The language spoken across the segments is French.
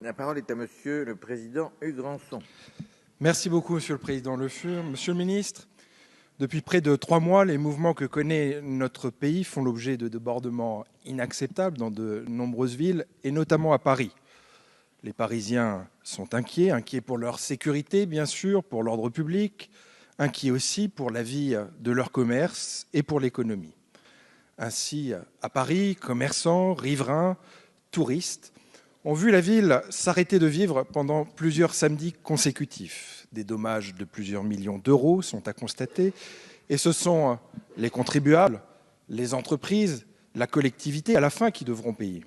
La parole est à Monsieur le Président Hugues Rançon. Merci beaucoup, Monsieur le Président Le Fur. Monsieur le Ministre, depuis près de 3 mois, les mouvements que connaît notre pays font l'objet de débordements inacceptables dans de nombreuses villes, et notamment à Paris. Les Parisiens sont inquiets pour leur sécurité, bien sûr, pour l'ordre public, inquiets aussi pour la vie de leur commerce et pour l'économie. Ainsi, à Paris, commerçants, riverains, touristes ont vu la ville s'arrêter de vivre pendant plusieurs samedis consécutifs. Des dommages de plusieurs millions d'euros sont à constater, et ce sont les contribuables, les entreprises, la collectivité à la fin qui devront payer.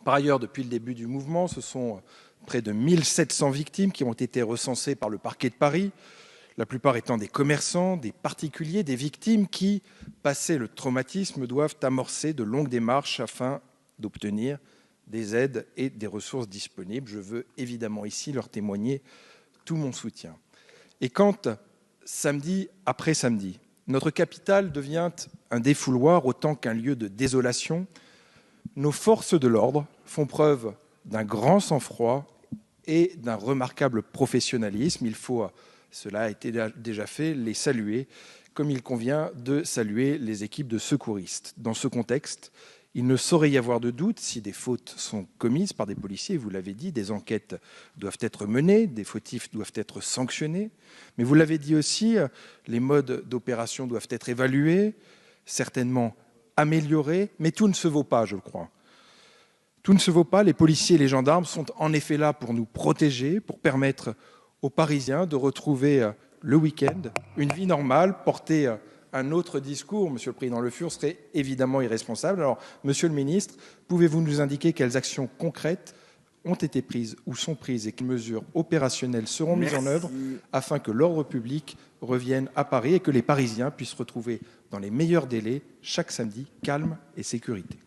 Par ailleurs, depuis le début du mouvement, ce sont près de 1700 victimes qui ont été recensées par le parquet de Paris, la plupart étant des commerçants, des particuliers, des victimes qui, passé le traumatisme, doivent amorcer de longues démarches afin d'obtenir des aides et des ressources disponibles. Je veux évidemment ici leur témoigner tout mon soutien. Et quand, samedi après samedi, notre capitale devient un défouloir autant qu'un lieu de désolation, nos forces de l'ordre font preuve d'un grand sang-froid et d'un remarquable professionnalisme. Il faut, cela a été déjà fait, les saluer, comme il convient de saluer les équipes de secouristes. Dans ce contexte, il ne saurait y avoir de doute si des fautes sont commises par des policiers. Vous l'avez dit, des enquêtes doivent être menées, des fautifs doivent être sanctionnés. Mais vous l'avez dit aussi, les modes d'opération doivent être évalués, certainement améliorés, mais tout ne se vaut pas, je le crois. Tout ne se vaut pas. Les policiers et les gendarmes sont en effet là pour nous protéger, pour permettre aux Parisiens de retrouver le week-end une vie normale, porter un autre discours, Monsieur le Président Le Fur, serait évidemment irresponsable. Alors, Monsieur le Ministre, pouvez-vous nous indiquer quelles actions concrètes ont été prises ou sont prises et quelles mesures opérationnelles seront mises en œuvre afin que l'ordre public revienne à Paris et que les Parisiens puissent retrouver dans les meilleurs délais chaque samedi calme et sécurité?